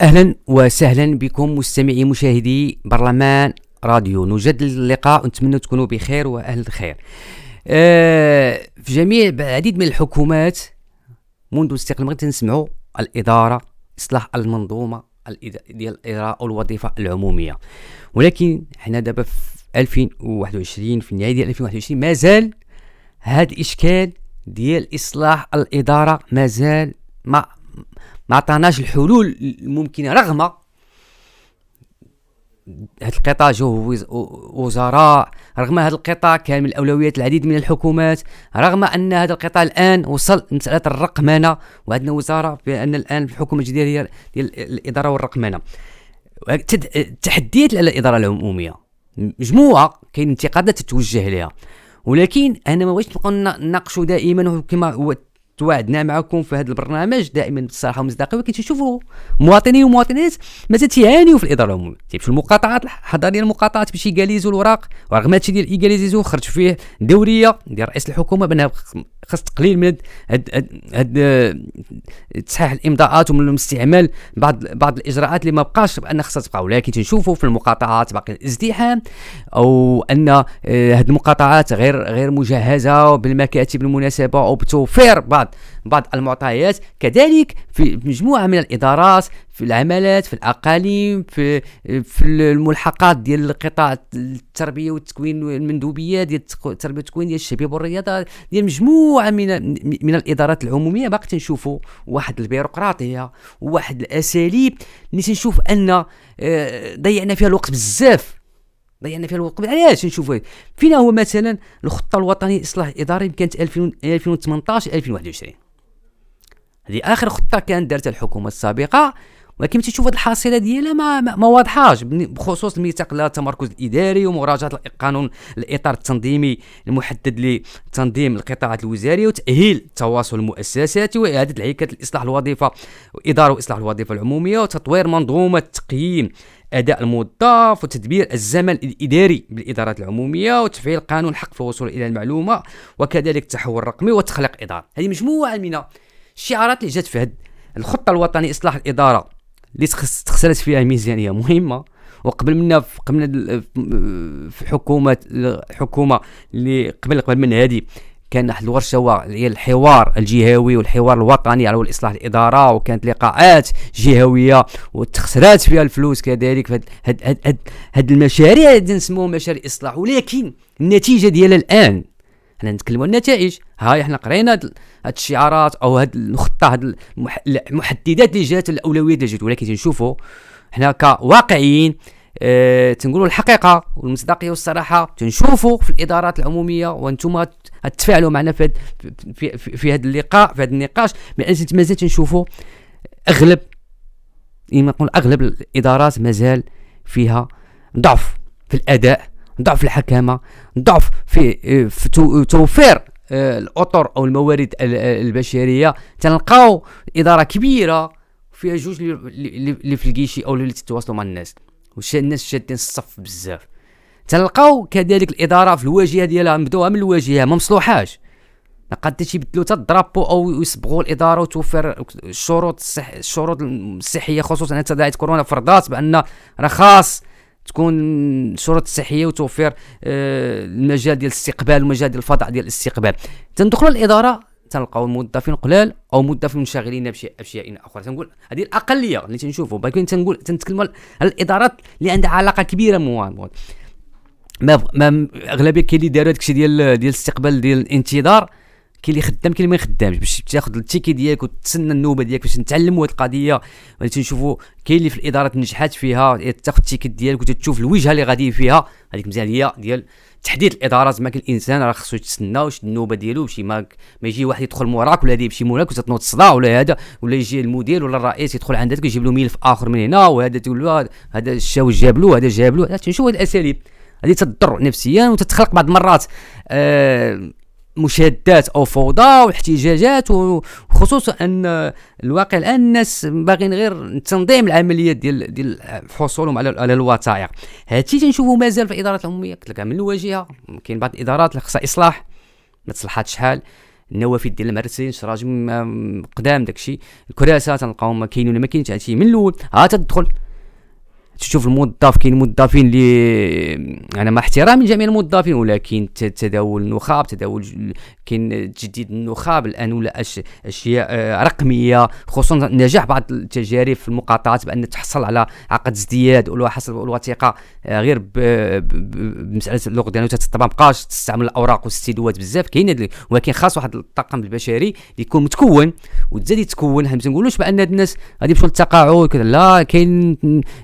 أهلا وسهلا بكم مستمعي مشاهدي برلمان راديو. نجدد اللقاء ونتمنى تكونوا بخير وأهل الخير. في جميع العديد من الحكومات منذ استقلال المغرب تنسمعوا الإدارة، إصلاح المنظومة ديال الإدارة أو الوظيفة العمومية، ولكن حنا دابا في 2021 في النهاية ديال 2021 مازال هذا الإشكال ديال إصلاح الإدارة مازال ما عطاناش الحلول الممكنة، رغم هذا القطاع جو وزراء، رغم هذا القطاع كان من الأولويات العديد من الحكومات، رغم أن هذا القطاع الآن وصل مسألة الرقمنة وعندنا وزارة بأن الآن في الحكومة الجديدة ديال الإدارة والرقمنة. تحديات على الإدارة العمومية مجموعة، كاين انتقادات تتوجه لها، ولكن أنا ما بغيتش نبقاو نناقشوا دائما كما توعدنا معكم في هذا البرنامج دائما بالصراحه والمصداقيه، ولكن تشوفوا مواطنين ومواطنات مازال تيعانيوا في الاداره العموميه، تيمشيو المقاطعات الحضاريه المقاطعات باش يغاليزوا الوراق، ورغم هادشي ديال ايغاليزيزو خرج فيه دوريه ديال رئيس الحكومه بانها خاص تقليل من هاد تصحيح الامضاءات ومن استعمال بعض الاجراءات اللي ما بقاش بان خاصها تبقى، ولكن تنشوفوا في المقاطعات باقي الازدحام، او ان هاد المقاطعات غير مجهزه بالمكاتب المناسبه او بتوفير بعض المعطيات. كذلك في مجموعه من الادارات، في العمالات، في الاقاليم، في الملحقات ديال القطاع التربيه والتكوين، المندوبيه ديال التربيه والتكوين ديال الشباب والرياضه، ديال مجموعه من الادارات العموميه باقي تنشوفوا واحد البيروقراطيه وواحد الاساليب اللي تنشوف ان ضيعنا فيها الوقت بزاف. علاش نشوفوا فينا هو مثلا الخطه الوطنيه لاصلاح الاداري كانت 2018 2021، هذه اخر خطه كانت دارتها الحكومه السابقه، ولكن تشوف هذه الحاصله ديالها ما واضحاش، بخصوص الميثاق التمركز الاداري ومراجعه القانون الاطار التنظيمي المحدد لتنظيم القطاعات الوزاريه وتاهيل التواصل المؤسساتي واعاده الهيكله الاصلاح الوظيفه واداره واصلاح الوظيفه العموميه وتطوير منظومه تقييم اداء الموظف وتدبير الزمن الاداري بالادارات العموميه وتفعيل قانون حق في الوصول الى المعلومه وكذلك التحول الرقمي وتخليق اداره. هذه مجموعه من الشعارات اللي جات في هذه الخطه الوطنيه اصلاح الاداره اللي تخسرت فيها ميزانيه مهمه، وقبل منا في حكومه اللي قبل من هذه كان واحد الورشه هي الحوار الجهوي والحوار الوطني على اصلاح الاداره، وكانت لقاءات جهويه وتخسرات فيها الفلوس كذلك. هاد المشاريع اللي نسموهم مشاريع اصلاح، ولكن النتيجه ديالها الان حنا نتكلموا عن النتائج. هاي حنا قرينا هاد الشعارات او هاد الخطه، هاد المحددات اللي جات، الاولويات اللي جات، ولكن تنشوفوا حنا كواقعيين تنقولوا الحقيقه والمصداقيه والصراحه. تنشوفوا في الادارات العموميه وانتم تتفاعلوا معنا في هذا اللقاء، في هذا النقاش، مازال تنشوفوا اغلب الادارات مازال فيها ضعف في الاداء، ضعف في الحكامه، ضعف في توفير الاطر او الموارد البشريه. تنلقاو اداره كبيره فيها جوج اللي في الكيشي او اللي تتواصلوا مع الناس، الناس شادين الصف بزاف. تلقاو كذلك الاداره في الواجهه ديالها مبدوها من الواجهه ما مصلوحاش، قد يبدلوا حتى الدرابو او يصبغوا الاداره وتوفر الشروط الصحيه، خصوصا ان تداعيات كورونا فرضات بان راه خاص تكون الشروط الصحيه وتوفر المجال ديال الاستقبال والمجال ديال الفضاء ديال الاستقبال. تندخلوا الاداره تلقاو الموظفين قلال او موظفين منشغلين باشياء اخرى. تنقول هذه الاقليه اللي تنشوفوا، باقيين تنتكلموا على الادارات اللي عندها علاقه كبيره بالمواطن. ما اغلبيه كاين اللي داروا داكشي ديال الاستقبال ديال الانتظار، كاين اللي خدام كاين اللي ما يخدمش، باش تاخذ التيكي ديالك وتسنى النوبه ديالك باش نتعلموا هذه القضيه. اللي تنشوفوا كاين اللي في الادارات نجحات فيها تاخذ التيكي ديالك وتشوف الوجهه اللي غادي فيها، هذيك مزيان هي ديال تحديد الادارات. ما كاين الانسان راه خصو يتسنى واش النوبه ديالو باش ما يجي واحد يدخل موراك ولا يمشي موراك وتتنوض الصداع ولا هذا، ولا يجي المدير ولا الرئيس يدخل عندك ويجيب له ملف اخر من هنا، وهذا تقول له هذا الشاو جاب له هذا جاب له. تنشوف هذه الاساليب هذه تضر نفسيا وتتخلق بعض المرات مشادات او فوضى واحتجاجات، وخصوصا ان الواقع الان الناس باغيين غير التنظيم العمليات ديال حصولهم على الوثائق. هادشي تنشوفوا مازال في الادارات العموميه، قلت لك من الواجهه كاين بعض الادارات اللي خصها اصلاح ما تصلحاتش شحال، النوافذ ديال المرسين شراج قدام داكشي، الكراسه تنلقاهم كاين ولا ما كاينش، هادشي من الاول تدخل تشوف الموظف. كاين موظفين اللي انا مع احترامي لجميع الموظفين، ولكن تداول النخاب، كاين تجديد النخاب الان ولا اشياء رقميه، خصوصا نجاح بعض التجارب في المقاطعات بان تحصل على عقد ازدياد ولا حصل الوثيقه غير بمساله اللغه ديالو، طبعا مابقاش تستعمل الاوراق والاستدوات بزاف، كاين ولكن خاص واحد الطاقم البشري اللي يكون متكون وتزاد يتكون. حنا ما نقولوش بان هاد الناس غادي يمشيو للتقاعد كذا، لا، كاين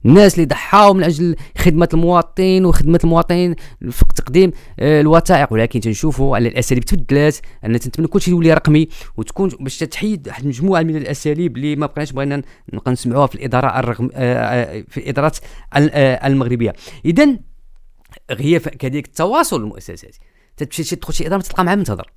الناس اللي ضحاو من اجل خدمه المواطن وخدمه المواطن في تقديم الوثائق، ولكن تنشوفوا على الاساليب تبدلات، ان تنتمنى كلشي يولي رقمي، وتكون باش تحيد واحد المجموعه من الاساليب اللي ما بقيناش بغينا نبقى نسمعوها في الاداره في الادارات المغربيه. اذا هي كذلك التواصل المؤسساتي، تمشي تدخل شي اداره تلقى معاه منتظر،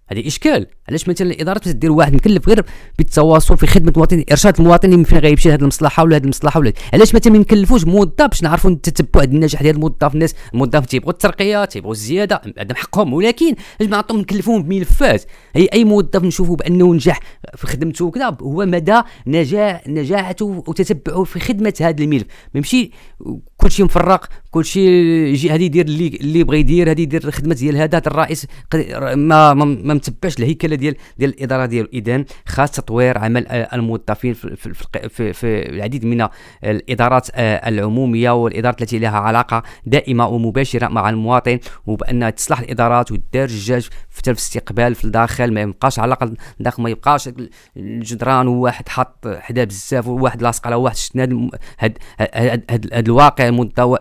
هذه اشكال. علاش مثلا الادارات تدير واحد مكلف غير بالتواصل في خدمه المواطن، ارشاد المواطن فين غيمشي لهذه المصلحه ولا هذه المصلحه ولا علاش مثلا ما نكلفوش موظف باش نعرفوا التتبع ديال النجاح ديال الموظف. الناس الموظف تيبغوا الترقيه، تيبغوا الزياده، عندهم حقهم، ولكن باش ما نعطيهم نكلفوهم بملفات. اي موظف نشوفوا بانه نجح في خدمته وكذا هو مدى نجاحته وتتبعه في خدمه هذا الملف، ماشي كلشي مفرق، كلشي يجي هذه يدير اللي بغى يدير، هذه يدير الخدمه ديال هذا الرئيس ما متبعش الهيكله ديال الاداره ديالو. اذا خاص تطوير عمل الموظفين في العديد من الادارات العموميه والادارات التي لها علاقه دائمه ومباشره مع المواطن، وبانها تصلح الادارات وتدرج في الاستقبال في الداخل، ما يبقاش علاقه الداخل، ما يبقاش الجدران وواحد حط حدا بزاف وواحد لاصق على واحد. شفنا هذا الواقع،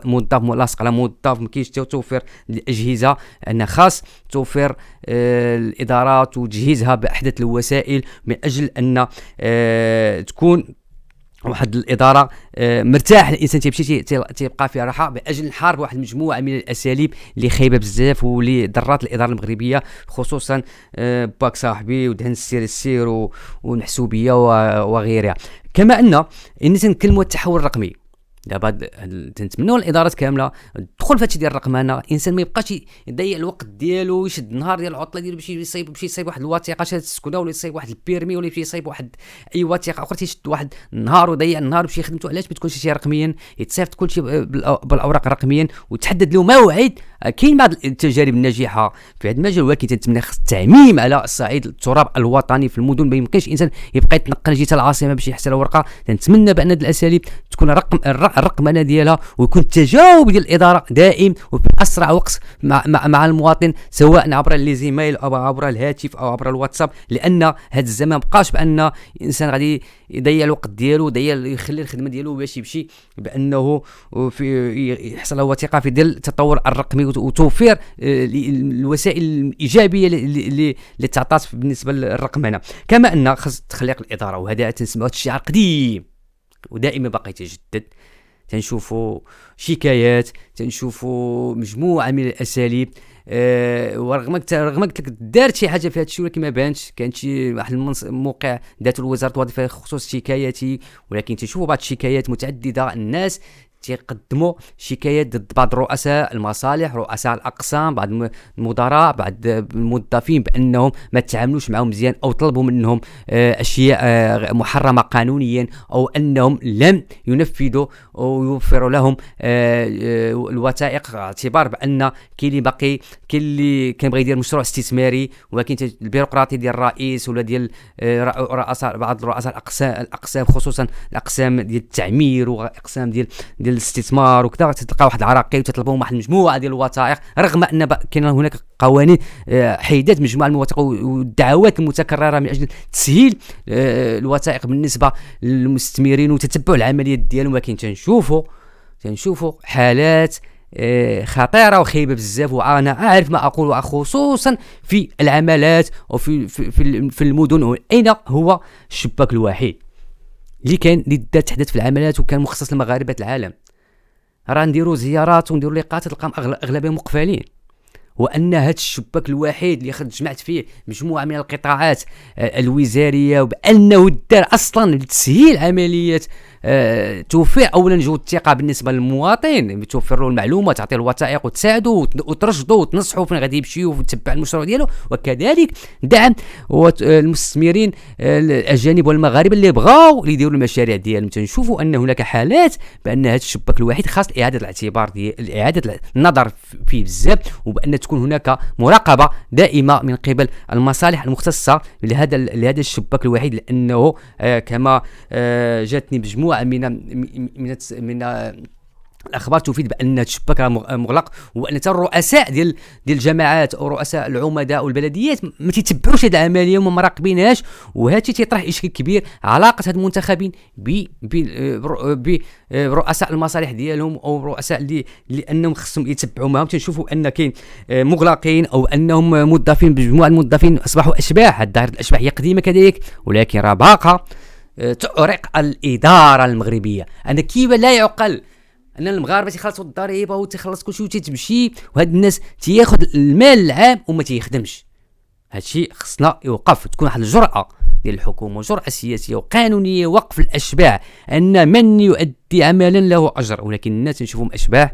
موظف لاصق على موظف، ما كاينش توفير الاجهزه. ان خاص توفير الادارات وتجهيزها باحدث الوسائل من اجل ان تكون واحد الاداره مرتاح، الانسان تيبقى فيها راحه، باجل نحارب واحد المجموعه من الاساليب اللي خايبه بزاف واللي ضرات الاداره المغربيه، خصوصا باك صاحبي ودهن السير ونحسوبيه وغيرها. كما ان تنكلموا التحول الرقمي، دابا تنتمنوا الادارات كامله تدخل في هادشي ديال الرقمنه. الانسان ما يبقاش يضيع الوقت ديالو، يشد النهار ديال العطله ديالو باش يصيب واحد الوثيقه شهاده السكنه، ولا يصيب واحد البيرمي، ولا يمشي يصيب واحد اي وثيقه اخرى، تيشد واحد النهار ويضيع النهار باش يخدمته. علاش ما تكونش شي رقميا، يتصيفط كلشي بالاوراق رقميا وتحدد له موعد. كاين بعض التجارب الناجحه في هذا المجال، ولكن تنتمنى خص التعميم على الصعيد التراب الوطني في المدن. ما يمكنش انسان يبقى يتنقل جهه العاصمه باش يحصل ورقه. تنتمنى بان هذه الاساليب تكون الرقمنه ديالها، ويكون التجاوب ديال الاداره دائم وباسرع وقت مع المواطن، سواء عبر الليزيميل او عبر الهاتف او عبر الواتساب، لان هذا الزمان مابقاش بان الانسان غادي يضيع الوقت ديالو، يخلي الخدمه ديالو باش يمشي بانه يحصل له وثيقه في ديال التطور الرقمي وتوفير الوسائل الايجابيه اللي تعطات بالنسبه للرقمنه. كما ان خص تخليق الاداره، وهذا تنسمعوا الشعار قديم ودائما باقي يتجدد. تنشوفوا شكايات، تنشوفوا مجموعه من الاساليب، ورغم دارت شي حاجه في هذا الشيء ولكن ما بانش. كان شي واحد الموقع دات وزاره الوظيفه خصوص شكاياتي، ولكن تنشوفوا بعض الشكايات متعدده. الناس تقدموا شكايات ضد بعض رؤساء المصالح، رؤساء الاقسام، بعض المدراء، بعض الموظفين بانهم ما تعاملوش معهم مزيان، او طلبوا منهم اشياء محرمه قانونيا، او انهم لم ينفذوا او يوفروا لهم الوثائق، اعتبار بان كاين اللي باقي، كاين اللي كان بغى يدير مشروع استثماري، ولكن البيروقراطي ديال الرئيس ولا ديال رؤساء بعض رؤساء الاقسام، خصوصا الاقسام ديال التعمير واقسام ديال الاستثمار وكذا، تلقى واحد العراقيل وتطلبوا واحد المجموعه ديال الوثائق، رغم ان كاين هناك قوانين حيدت مجموعه من الوثائق والدعوات المتكرره من اجل تسهيل الوثائق بالنسبه للمستثمرين وتتبع العمليات ديالهم. ولكن تنشوفوا حالات خطيره وخايبه بزاف، وانا اعرف ما اقول، خصوصا في العملات وفي في المدن. اين هو الشباك الوحيد اللي كان اللي تحدث في العمليات وكان مخصص لمغاربه العالم؟ راه نديروا زيارات ونديروا لقاءات تلقاهم اغلبهم مقفلين، وان هذا الشباك الوحيد اللي جمعت فيه مجموعه من القطاعات الوزاريه، وبانه دار اصلا لتسهيل عمليات توفير اولا جو الثقه بالنسبه للمواطن، توفر له المعلومات، تعطيه الوثائق وتساعده وترشده وتنصحه فين غادي يمشي وتتبع المشروع ديالو. وكذلك دعم المستثمرين الاجانب والمغاربه اللي بغاو يديروا المشاريع ديالهم. تنشوفوا ان هناك حالات بان هذا الشباك الواحد خاص اعاده الاعتبار ديال اعاده النظر فيه بزاف، وبان تكون هناك مراقبه دائمه من قبل المصالح المختصه لهذا الشباك الواحد، لانه كما جاتني بمجموعه من الاخبار تفيد بان الشباك مغلق، وان حتى الرؤساء ديال الجماعات او رؤساء العمداء والبلديات ما تيتبعوش هذه العمليه وما مراقبينهاش. وهذا تيطرح اشكال كبير علاقه هاد المنتخبين برؤساء المصالح ديالهم او رؤساء لانهم خصهم يتبعوا معهم. تنشوفوا ان كاين مغلقين او انهم موظفين بمجموعه الموظفين اصبحوا اشباح. ظاهره الاشباح هي قديمه كذلك، ولكن راه باقه تعرق الاداره المغربيه. انا كيف لا يعقل ان المغاربه تيخلصوا الضريبه وتخلص كلشي وتتمشي، وهاد الناس تياخذ المال العام وما تيخدمش. هادشي خصنا يوقف، تكون واحد الجرأه ديال الحكومه، جرأه سياسيه وقانونيه، وقف الاشباح، ان من يؤدي عملا له اجر. ولكن الناس نشوفهم اشباح.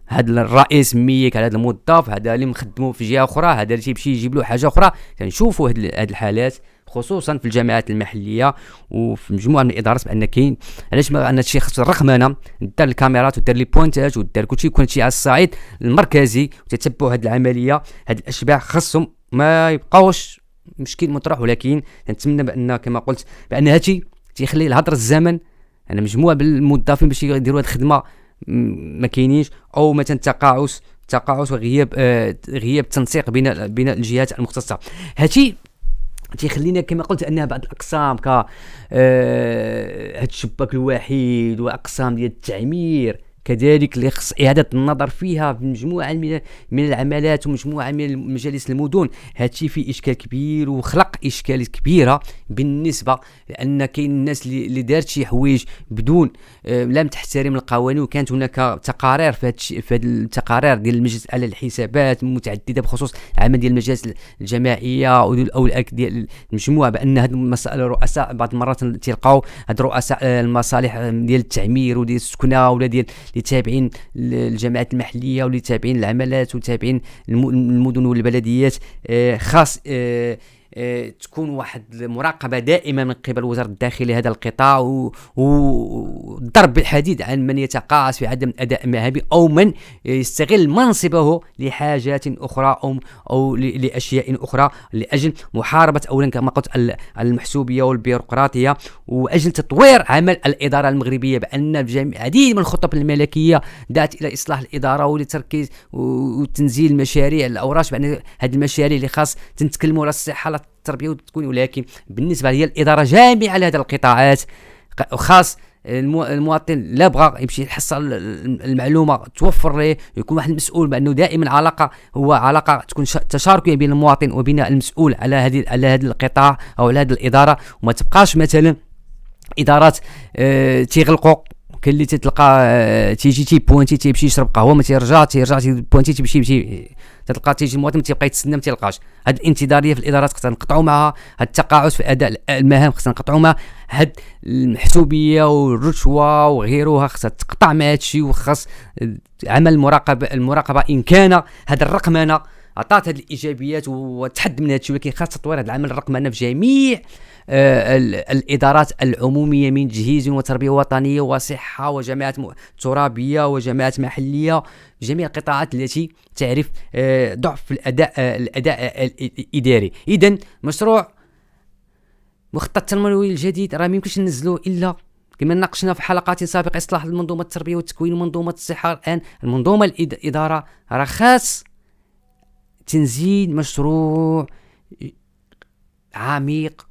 هذا الرئيس ميك على هذا الموظف، هذا اللي مخدمه في جهه اخرى، هذا اللي تيمشي يجيب له حاجه اخرى. تنشوفوا هذه الحالات خصوصا في الجامعات المحليه وفي مجموعه من الادارات بان كاين. علاش ما ان هادشي خصو الرقمنه، دار الكاميرات ودار لي بوينتاج ودار كلشي، يكون شي على الصعيد المركزي وتتبعوا هذه العمليه. هاد الاشباح خصهم ما يبقاوش مشكل مطرح. ولكن نتمنى بان كما قلت بان هادشي تيخلي الهضر الزمن ان مجموعه بالموظفين باش يديروا هذه الخدمه ما كاينينش، او مثلا تقاعس وغياب غياب التنسيق بين الجهات المختصه. هادشي تيخلينا كما قلت ان بعض الاقسام ك هاد الشباك الواحد واقسام ديال التعمير كذلك اللي خص اعاده النظر فيها في مجموعه من العملات ومجموعه من مجالس المدن. هادشي فيه اشكال كبير وخلق اشكالات كبيره بالنسبه لان كاين الناس اللي دارت شي حوايج بدون لم تحترم القوانين. وكانت هناك تقارير في هاد التقارير ديال المجلس على الحسابات متعدده بخصوص عمل ديال المجالس الجماعيه او ديال المجموعه بان هاد المسائل الرؤساء بعض المرات تلقاو هاد رؤساء المصالح ديال التعمير وديال السكنه ولا ديال اللي تابعين الجماعات المحليه واللي تابعين العملات وتابعين المدن والبلديات. خاص تكون واحد المراقبه دائمه من قبل وزاره الداخليه هذا القطاع، وضرب بالحديد عن من يتقاعس في عدم اداء مهامه او من يستغل منصبه لحاجات اخرى او لاشياء اخرى لاجل محاربه اولا كما قلت المحسوبيه والبيروقراطيه، واجل تطوير عمل الاداره المغربيه. بان العديد من الخطب الملكيه دعت الى اصلاح الاداره ولتركيز وتنزيل المشاريع الاوراش، بان هذه المشاريع اللي خاص تنتكلموا على الصحه التربيه والتكوين. ولكن بالنسبه هي الاداره جامعه لهذه القطاعات، وخاص المواطن لا بغى يمشي يحصل المعلومه توفر له، يكون واحد المسؤول بانه دائما علاقه تكون تشاركيه بين المواطن وبين المسؤول على هذا القطاع او على هذه الاداره، وما تبقاش مثلا ادارات تيغلقوا. كاين اللي تلقى تيجي بوينتي تيمشي يشرب قهوه ما تيرجع بوينتي تمشي تلقى تيجي المواطن تيبقى يتسنى ما تيلقاش. هاد الانتظاريه في الادارات خصنا نقطعوا معها، هاد التقاعس في اداء المهام خصنا نقطعوا معها، هاد المحسوبيه والرشوه وغيرها خصها تقطع مع هادشي. وخاص عمل المراقبه ان كان هاد الرقمنه عطات هاد الايجابيات وتحد من هادشي، ولكن خاص تطوير هاد العمل الرقمنه في جميع الادارات العموميه من تجهيز وتربيه وطنيه وصحه وجماعات ترابيه وجماعات محليه، جميع القطاعات التي تعرف ضعف في الاداء الاداري. اذا مشروع مخطط التنموي الجديد راه ما يمكنش ننزلوه الا كما ناقشنا في حلقات سابقه اصلاح المنظومه التربيه والتكوين ومنظومه الصحه. الان المنظومه الاداره راه خاص تنزيل مشروع عميق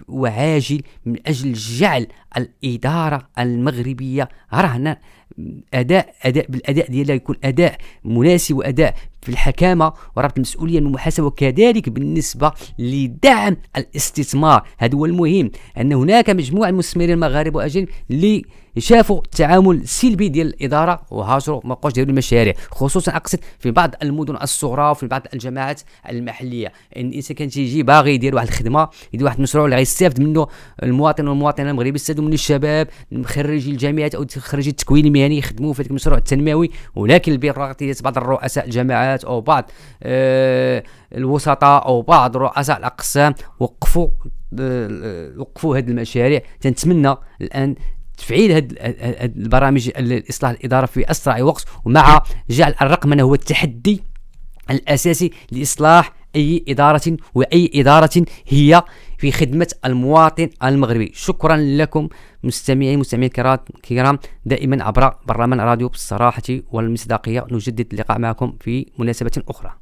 وعاجل من أجل جعل الإدارة المغربية رهنا بالاداء ديالها يكون اداء مناسب، واداء في الحكامه وربط المسؤوليه من المحاسبه، وكذلك بالنسبه لدعم الاستثمار. هذا هو المهم، ان هناك مجموعه من المستثمرين المغاربه واجانب اللي شافوا التعامل السلبي ديال الاداره وهاجروا ما بقاوش يديروا المشاريع، خصوصا اقصد في بعض المدن الصغرى وفي بعض الجماعات المحليه. ان الانسان كان تيجي باغي يدير واحد الخدمه، يدير واحد المشروع اللي غيستافد منه المواطن والمواطنه المغربي، يستافدوا منه الشباب خريجي الجامعات او خريجي التكوين المهني، يخدموا في هذاك المشروع التنموي. ولكن البيروقراطيات بعض الرؤساء الجامعات او بعض الوسطاء او بعض رؤساء الاقسام وقفوا هذه المشاريع. تنتمنى الان تفعيل هذه البرامج الاصلاح الاداره في اسرع وقت، ومع جعل الرقمنه هو التحدي الاساسي لاصلاح اي اداره، واي اداره هي في خدمه المواطن المغربي. شكرا لكم مستمعين الكرام، دائما عبر برنامج راديو بالصراحه والمصداقيه. نجدد اللقاء معكم في مناسبه اخرى.